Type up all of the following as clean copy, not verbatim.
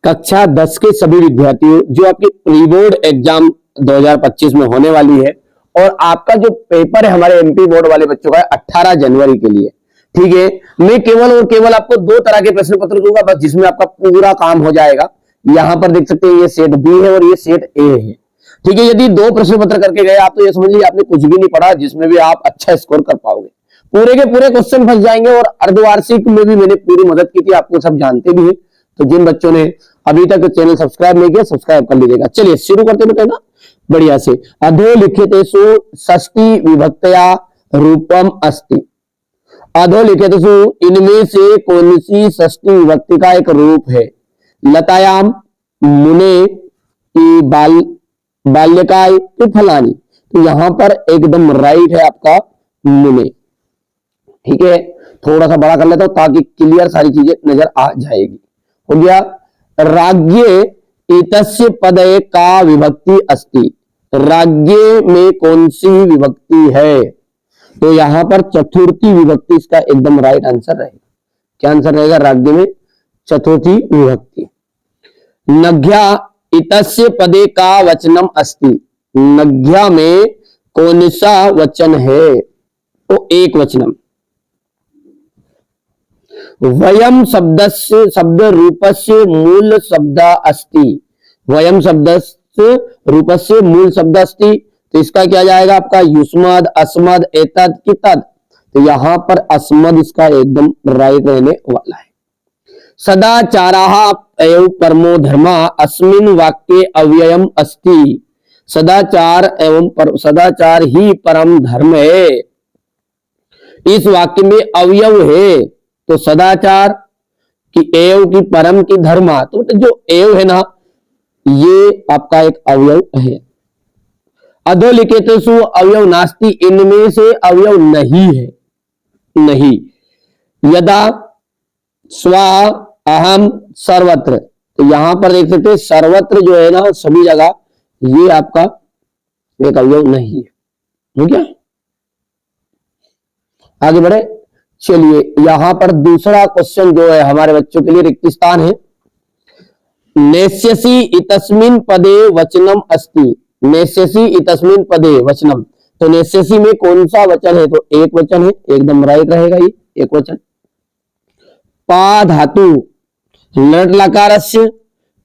कक्षा 10 के सभी विद्यार्थियों, जो आपकी प्री बोर्ड एग्जाम 2025 में होने वाली है और आपका जो पेपर है हमारे एमपी बोर्ड वाले बच्चों का 18 जनवरी के लिए, ठीक है। मैं केवल और केवल आपको 2 तरह के प्रश्न पत्र दूंगा बस, जिसमें आपका पूरा काम हो जाएगा। यहां पर देख सकते हैं ये सेट बी है और ये सेट ए है, ठीक है। यदि 2 प्रश्न पत्र करके गए आप तो ये समझ लीजिए आपने कुछ भी नहीं पढ़ा, जिसमें भी आप अच्छा स्कोर कर पाओगे। पूरे के पूरे क्वेश्चन फंस जाएंगे और अर्धवार्षिक में भी मैंने पूरी मदद की थी, आपको सब जानते भी हैं। तो जिन बच्चों ने अभी तक चैनल सब्सक्राइब नहीं किया, सब्सक्राइब कर लीजिएगा। चलिए शुरू करते बेटा ना बढ़िया से। अधोलिखितेषु षष्ठी विभक्तया रूपम अस्ति। अधोलिखितेषु इनमें से कौन सी षष्ठी विभक्ति का एक रूप है? लतायाम, मुने की बाल्यकाय की फलानी। तो यहां पर एकदम राइट है आपका मुने, ठीक है। थोड़ा सा बड़ा कर लेता हूं ताकि क्लियर सारी चीजें नजर आ जाएगी। हो गया। राज्ञे इतस्य पदे का विभक्ति अस्ति। राज्ञे में कौन सी विभक्ति है? तो यहां पर चतुर्थी विभक्ति इसका एकदम राइट आंसर रहेगा। क्या आंसर रहेगा? राज्ञे में चतुर्थी विभक्ति। नघ्या इतस्य पदे का वचनम अस्ति। नघ्या में कौन सा वचन है? तो एक वचनम। वयम शब्दस्य शब्द रूपस्य मूल शब्द अस्ति। वयम शब्दस्य रूपस्य मूल शब्द अस्ति। तो इसका क्या जाएगा आपका? युष्मद, अस्मद, एतद की तद। तो यहां पर अस्मद इसका एकदम राइट रहने वाला है। सदाचाराः एवं परमो धर्म अस्मिन् वाक्ये अव्ययम अस्ति। सदाचार एवं सदाचार ही परम धर्म है, इस वाक्य में अवयव है। तो सदाचार की एव की परम की धर्म, तो जो एव है ना ये आपका एक अवयव है। अधोलिखितेषु अवयव नास्ति। इनमें से अवयव नहीं है, नहीं। यदा, स्वा, अहम, सर्वत्र। तो यहां पर देख सकते हैं सर्वत्र जो है ना सभी जगह, ये आपका एक अवयव नहीं है। हो गया। आगे बढ़े। चलिए यहां पर दूसरा क्वेश्चन जो है हमारे बच्चों के लिए रिक्त स्थान है। नेष्यसि इतस्मिन् पदे वचनम अस्ति। नेष्यसि इतस्मिन् पदे वचनम। तो नेष्यसि में कौन सा वचन है? तो एक वचन है, एकदम राइट रहेगा ये एक वचन। पा धातु लट लकारस्य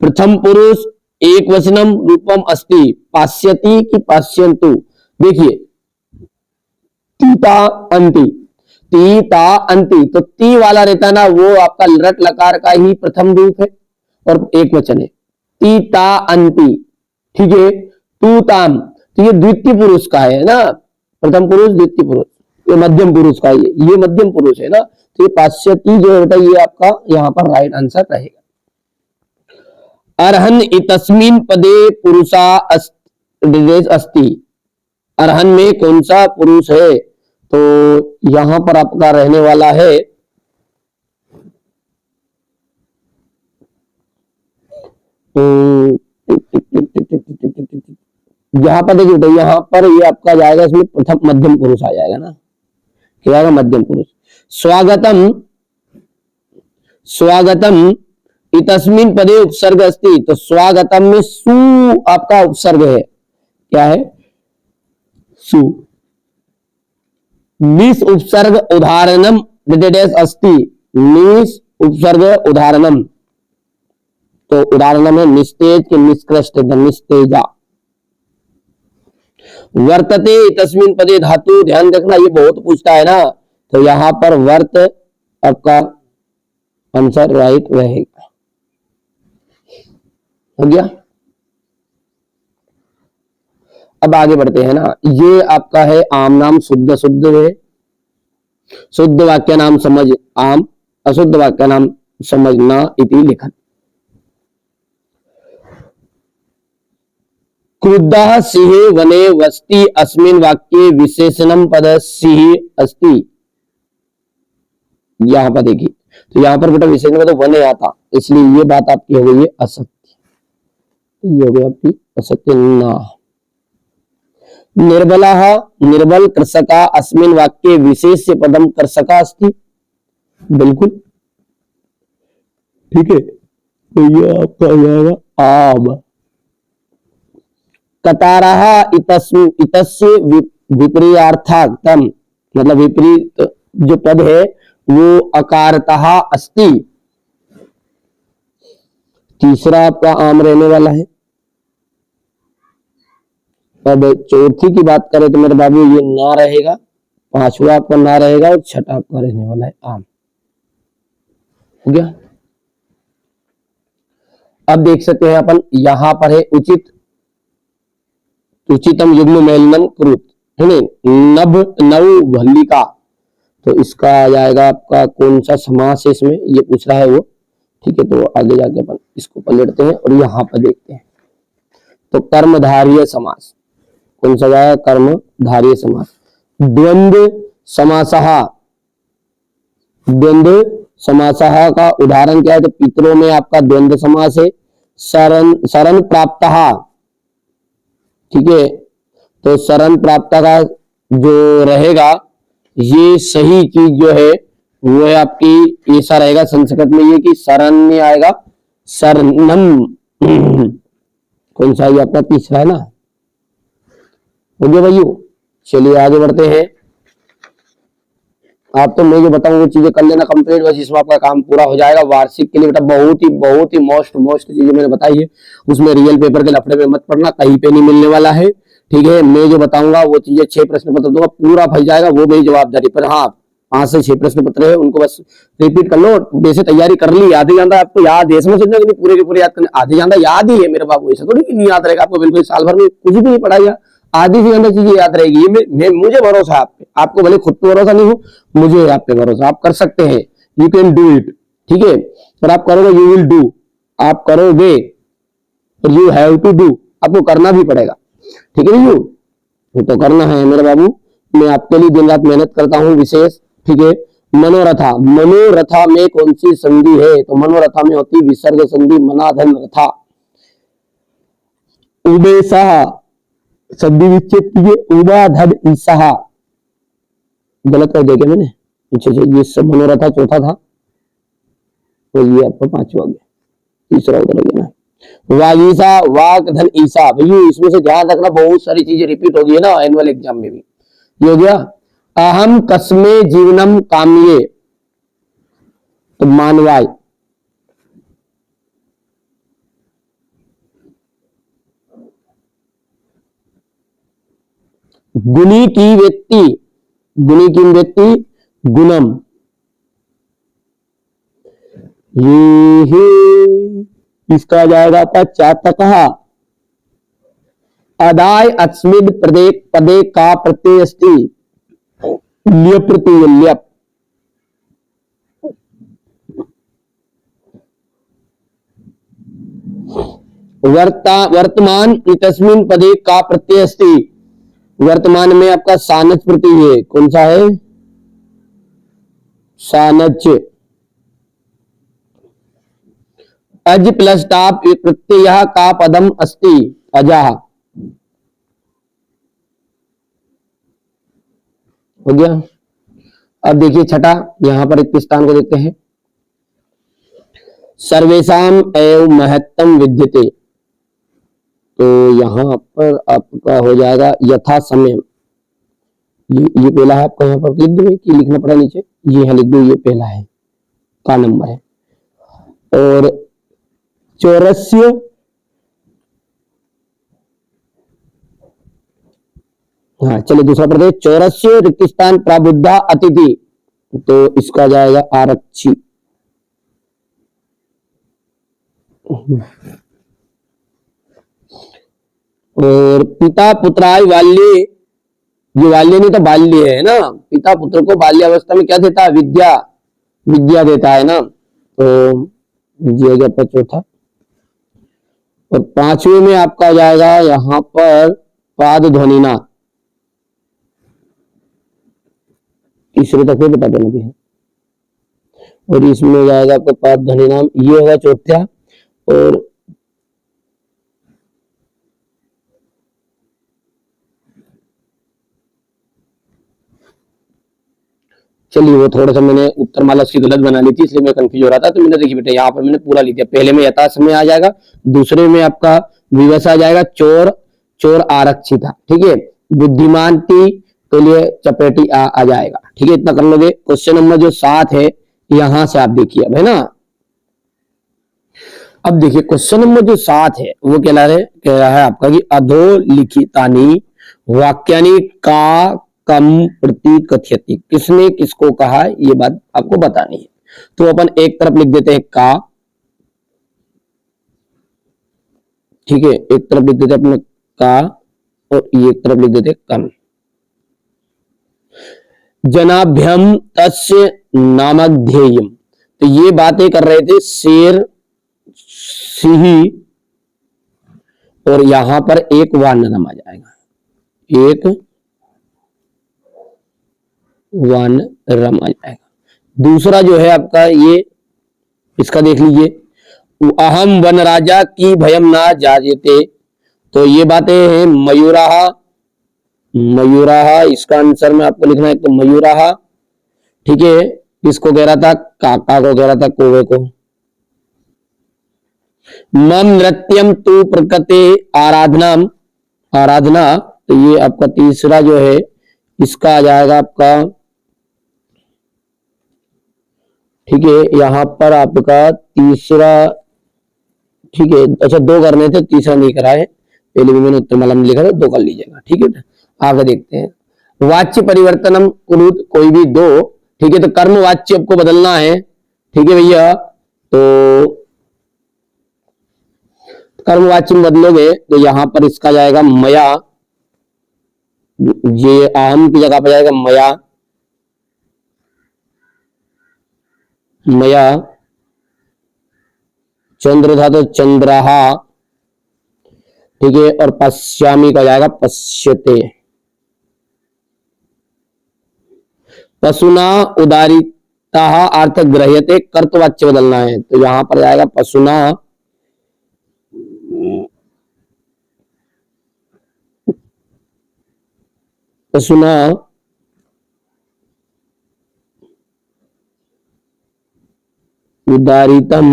प्रथम पुरुष एक वचनम रूपम अस्ति। पास्यति की पास्यन्तु। देखिए तीता अंति, तीता अंति। तो ती वाला रहता है ना वो आपका लट लकार का ही प्रथम रूप है और एक वचन है। तीता अंति, ठीक है। तूताम, तो ये द्वितीय पुरुष का है ना, प्रथम पुरुष द्वितीय पुरुष, ये मध्यम पुरुष का ये मध्यम पुरुष है ना। तो ये पाश्यती जो है ये आपका यहाँ पर राइट आंसर रहेगा। अर्हन इतस्मिन् पदे पुरुषा अस्ति। अर्हन में कौन सा पुरुष है? तो यहां पर आपका रहने वाला है यहां पर देखिए, तो यहां पर ये आपका जाएगा, इसमें प्रथम मध्यम पुरुष आ जाएगा ना, क्या आएगा? मध्यम पुरुष। स्वागतम, स्वागतम इतस्मिन् पदे उपसर्ग अस्ति। तो स्वागतम में सु आपका उपसर्ग है, क्या है? सु। निस उपसर्ग उदाहरणम अस्ति। निस उपसर्ग उदाहरणम, तो उदाहरणम है निस्तेज के निष्कृष्ट, निस्तेजा। वर्तते इतस्मिन् पदे धातु। ध्यान रखना ये बहुत पूछता है ना, तो यहां पर वर्त आपका आंसर राइट रहेगा। हो गया। अब आगे बढ़ते हैं ना। ये आपका है आम नाम शुद्ध शुद्ध है। शुद्ध वाक्य नाम समझ आम, अशुद्ध वाक्य नाम समझना इति लिखन। क्रुद्धः सिंहे वने वसति अस्मिन् वाक्ये विशेषणम पद सिंह अस्ति। यहां पर देखिए, तो यहां पर बेटा विशेषण पद वने आता, इसलिए ये बात आपकी हो गई है असत्य। ये हो गई आपकी असत्य ना। निर्बलः निर्बल कृषका अस्मिन् वाक्ये विशेष्य पदम कृषका अस्ति। बिल्कुल ठीक है। तो ये आपका हो जाएगा आम। कतारः इतस्य विपर्यार्थाक्तम, मतलब विपरीत जो पद है वो अकारतः अस्ति। तीसरा आपका आम रहने वाला है। अब चौथी की बात करें तो मेरे बाबू ये ना रहेगा, पांचवा आपका ना रहेगा और छठा आपका रहने वाला है आम। हो गया। अब देख सकते हैं अपन यहां पर है उचितम युग्म मेलनम कृत, है नभ नव भल्लिका। तो इसका आ जाएगा आपका कौन सा समास है इसमें, ये पूछ रहा है वो। ठीक है, तो आगे जाके अपन इसको पलटते हैं और यहां पर देखते हैं। तो कर्मधारय समास कौन सा जाएगा, कर्मधारय समास। द्वंद्व समासः, द्वंद्व समासः का उदाहरण क्या है, तो पितरों में आपका द्वंद्व समास है। शरण शरण प्राप्तः, ठीक है, तो शरण प्राप्त का जो रहेगा ये सही चीज जो है वो है आपकी ऐसा रहेगा संस्कृत में ये कि शरण में आएगा शरणम। कौन सा ये आपका तीसरा है ना। हो गया भाइयों, चलिए आगे बढ़ते हैं। आप तो मैं जो बताऊं वो चीजें कर लेना कंप्लीट, बस इसमें आपका काम पूरा हो जाएगा। वार्षिक के लिए बेटा बहुत ही मोस्ट चीजें मैंने बताई है, उसमें रियल पेपर के लफड़े में मत पड़ना, कहीं पे नहीं मिलने वाला है। ठीक है, मैं जो बताऊंगा वो चीजें 6 प्रश्न पत्र दूंगा, पूरा फंस जाएगा वो मेरी जवाबदारी पर। हाँ, 5 से 6 प्रश्न पत्र है उनको बस रिपीट कर लो, वैसे तैयारी कर ली, याद ही जानता है आपको, याद है इसमें सोचना कि पूरे के पूरे याद करने, आधे जानता याद ही है मेरे बाबू, ऐसा थोड़ी कि नहीं याद रहेगा आपको, बिल्कुल साल भर में कुछ भी नहीं पढ़ाया, आधी से ज्यादा चीजें याद रहेगी। ये मुझे भरोसा है आप पे, आपको भले खुद पे भरोसा नहीं हो, मुझे आप पे भरोसा, आप कर सकते हैं, यू कैन डू इट। ठीक है, और आप करोगे, यू विल डू, आप करोगे, यू हैव टू डू, आपको करना भी पड़ेगा। ठीक है यू, तो करना है मेरे बाबू, मैं आपके लिए दिन रात मेहनत करता हूँ विशेष। ठीक है, मनोरथा, मनोरथा में कौन सी संधि है, तो मनोरथा में होती विसर्ग संधि, मनाधन रथा। उबेसा संधि विच्छेद कीजिए, उबा धन ईसा, गलत कर दिया क्या मैंने, अच्छा ये सब मनोरथा चौथा था, तो ये आपका पांचवा गया, तीसरा उधर गया ना। वागीसा वाक धन ईसा, भैया इसमें से ध्यान रखना बहुत सारी चीजें रिपीट होगी है ना एनुअल एग्जाम में भी। ये हो गया। अहम कस्मे जीवनम काम्ये, तो मानवाय। गुणी की व्यक्ति, गुणी की व्यक्ति गुणम, ये इसका जाएगा आपका चातक। अदाय अस्मिन प्रदेक पदे का प्रत्यय अस्ति, ल्यप प्रत्यय ल्यप। वर्तमान इतस्मिन पदे का प्रत्यय अस्ति, वर्तमान में आपका सानच प्रत्यय है, कौन सा है, सानच। अज प्लस टाप प्रत्यय का पदम अस्ति, अजह। हो गया। अब देखिए छठा, यहां पर एक स्थान को देखते हैं। सर्वेशम एव महत्तम विद्यते, तो यहां पर आपका हो जाएगा यथा समय। ये पहला है आपका, यहाँ पर लिख दो कि लिखना पड़ा नीचे, ये है लिख दो, ये पहला है का नंबर है। और चौरस्य, हाँ चलिए दूसरा पढ़ते हैं। चौरस्य रिक्त स्थान प्रबुद्धा अतिथि, तो इसका जाएगा आरक्षी। और पिता पुत्राय बाल्ये, ये बाल्य नहीं तो बाल्य है ना, पिता पुत्र को बाल्यावस्था में क्या देता है, विद्या, विद्या देता है ना, तो ये गया आपका चौथा। और पांचवे में आपका जाएगा यहां पर पाद ध्वनिना, तीसरे तक बता देना भी है। और इसमें जाएगा आपका पाद ध्वनि नाम, ये होगा चौथा। और चलिए वो थोड़ा सा मैंने उत्तरमाला उसकी गलत बना ली थी, इसलिए मैं कंफ्यूज हो रहा था। तो मैंने देखिए बेटा यहाँ पर मैंने पूरा लिख दिया। पहले में यथा समय आ जाएगा, दूसरे में आपका विवश आ जाएगा, चोर चोर आरक्षिता, ठीक है। बुद्धिमान टी तो लिए चपेटी आ जाएगा, ठीक है। इतना कर लोगे। क्वेश्चन नंबर जो 7 है यहां से आप देखिए अब, है ना। अब देखिए क्वेश्चन नंबर जो 7 है वो कह रहा है आपका कि अधोलिखितानि वाक्यानि का कम प्रतिकथयति, किसने किसको कहा, ये बात आपको बतानी है। तो अपन एक तरफ लिख देते हैं का, ठीक है, एक तरफ लिख देते हैं अपने का, और एक तरफ लिख देते हैं कम। जनाभ्यम तस्य नामक ध्येयम, तो ये बातें कर रहे थे शेर सिंह, और यहां पर एक वानरम आ जाएगा, एक वानरम आ जाएगा। दूसरा जो है आपका ये, इसका देख लीजिए, अहम वन राजा की भयम ना जायते, तो ये बातें हैं मयूराहा, मयूराहा इसका आंसर में आपको लिखना है। तो मयूराहा, ठीक है, किसको कह रहा था, काका को कह रहा था, कौवे को। मम नृत्यम तु प्रकृते आराधना, आराधना, तो ये आपका तीसरा जो है इसका आ जाएगा आपका, ठीक है, यहां पर आपका तीसरा, ठीक है। अच्छा 2 करने थे, तीसरा नहीं करा है, पहले भी मैंने उत्तरमाला में लिखा था, 2 कर लीजिएगा, ठीक है। आगे देखते हैं। वाच्य परिवर्तनम कुरुत, कोई भी 2, ठीक है। तो कर्म वाच्य आपको बदलना है, ठीक है भैया। तो कर्म वाच्य में बदलोगे तो यहां पर इसका जाएगा मया, ये अहम की जगह पर जाएगा मया, मया। चंद्र था तो चंद्रहा, ठीक है। और पश्यामी का जाएगा पश्यते। पशुना उदारिता अर्थ ग्रह्यते, कर्तवाच्य बदलना है, तो यहां पर जाएगा पशुना, पशुना उदारितम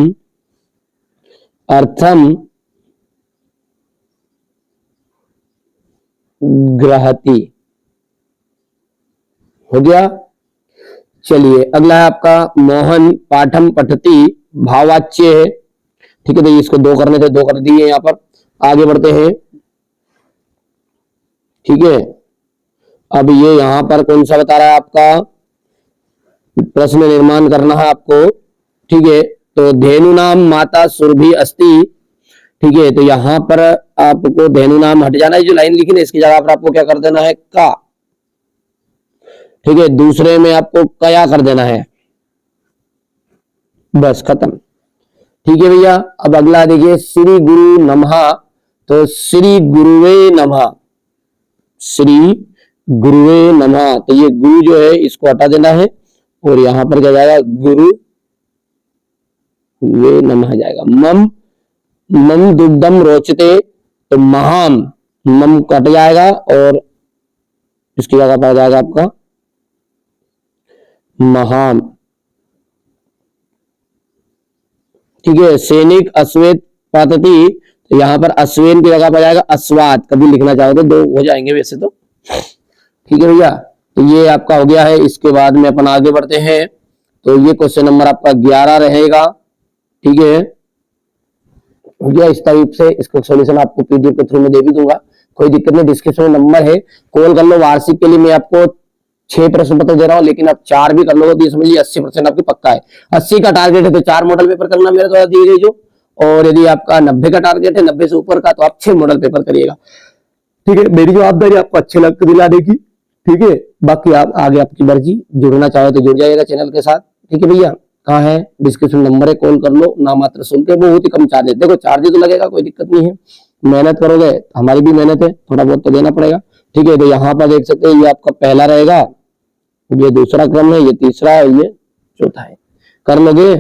अर्थम ग्रहति, हो गया। चलिए अगला है आपका मोहन पाठम पठती, भाववाच्य है, ठीक है। तो इसको 2 करने थे, 2 कर दिए। यहां पर आगे बढ़ते हैं, ठीक है। अब ये यहां पर कौन सा बता रहा है आपका, प्रश्न निर्माण करना है आपको, ठीक है। तो धेनु नाम माता सुरभि अस्ति, ठीक है। तो यहां पर आपको धेनु नाम हट जाना है, जो लाइन लिखी ना इसकी जगह पर आपको क्या कर देना है, का, ठीक है। दूसरे में आपको कया कर देना है, बस खत्म, ठीक है भैया। अब अगला देखिए, श्री गुरु नमः, तो श्री गुरुवे नमः, श्री गुरुवे नमः, तो ये गुरु जो है इसको हटा देना है, और यहां पर क्या जाएगा, गुरु वे नमः जाएगा। मम मम दुग्धम रोचते, तो महाम, मम कट जाएगा, और इसकी जगह पर जाएगा आपका महाम, ठीक है। सैनिक अश्वेत पातती, तो यहां पर अश्वेन की जगह पर जाएगा अश्वात, कभी लिखना चाहो तो 2 हो जाएंगे वैसे तो, ठीक है भैया। तो ये आपका हो गया है। इसके बाद में अपन आगे बढ़ते हैं। तो ये क्वेश्चन नंबर आपका 11 रहेगा, ठीक है, हो गया इस टाइप से। इसका सॉल्यूशन आपको पीडीएफ के थ्रू में दे भी दूंगा, कोई दिक्कत नहीं। डिस्क्रिप्शन में नंबर है, कॉल कर लो। वार्षिक के लिए मैं आपको 6 प्रश्न पत्र दे रहा हूं, लेकिन आप 4 भी कर लोगे तो ये समझ लीजिए 80% आपकी पक्का है। 80 का टारगेट है तो 4 मॉडल पेपर करना मेरे द्वारा दी गई जो, और यदि आपका 90 का टारगेट है, 90 से ऊपर का, तो आप 6 मॉडल पेपर करिएगा, ठीक है। मेरी जवाबदारी आपको अच्छे लग दिला देगी, ठीक है। बाकी आप आगे आपकी मर्जी, जुड़ना चाहे तो जुड़ जाइएगा चैनल के साथ, ठीक है भैया। कहाँ है, डिस्क्रिप्शन नंबर है, कॉल कर लो। नामात्र शुल्क है, बहुत ही कम चार्ज है। देखो चार्जेस तो लगेगा, कोई दिक्कत नहीं है, मेहनत करोगे, हमारी भी मेहनत है, थोड़ा बहुत तो देना पड़ेगा, ठीक है। तो यहाँ पर देख सकते हैं, ये आपका पहला रहेगा, ये दूसरा क्रम है, ये तीसरा है, ये चौथा है, कर लोगे,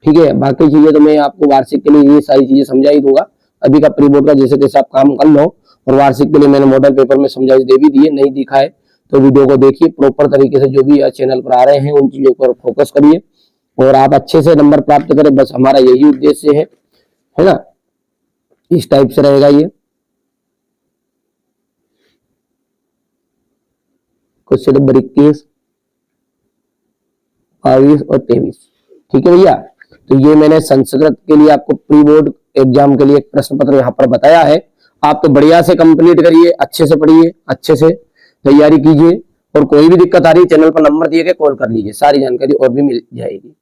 ठीक है। बाकी चीजें तो मैं आपको वार्षिक के लिए ये सारी चीजें समझा ही दूंगा। अभी का प्री बोर्ड का जैसे तैसे आप काम कर लो, और वार्षिक के लिए मैंने मॉडल पेपर में समझाइश दे भी दिए, नहीं दिखा है तो वीडियो को देखिए प्रॉपर तरीके से, जो भी चैनल पर आ रहे हैं उन चीजों पर फोकस करिए और आप अच्छे से नंबर प्राप्त करें, बस हमारा यही उद्देश्य है ना। इस टाइप से रहेगा ये क्वेश्चन नंबर 21, 22 और 23। ठीक है भैया, तो ये मैंने संस्कृत के लिए आपको प्री बोर्ड एग्जाम के लिए एक प्रश्न पत्र यहाँ पर बताया है। आप तो बढ़िया से कंप्लीट करिए, अच्छे से पढ़िए, अच्छे से तैयारी कीजिए और कोई भी दिक्कत आ रही है चैनल पर नंबर दिए गए कॉल कर लीजिए, सारी जानकारी और भी मिल जाएगी।